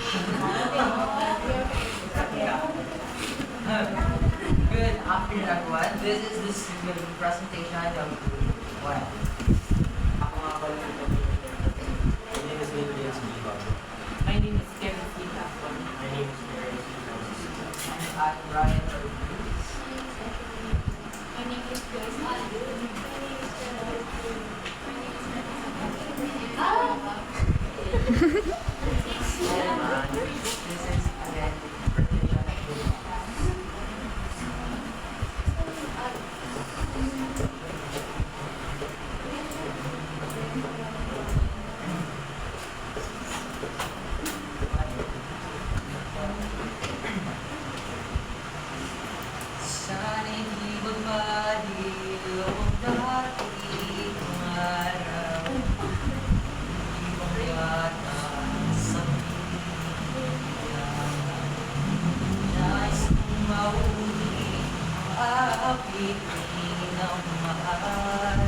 Good afternoon, everyone. This is the simple presentation of what? Ako nga pala ito. My name is Nicholas Viva. My name is Kevin Sita. My name is Mary And I'm Ryan Rodriguez. My name is Joyce Aldo. My name is Gerald. My name is This is again the presentation of the Sana'y di magbaliw ang dati kong araw. Ibang bata sa pilang. Nais kong mauli ang aapit ng mahal.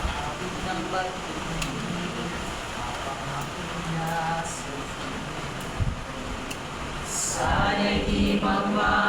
Aapit ng pag-ibig, apang-apit na sa sana'y di magmahal.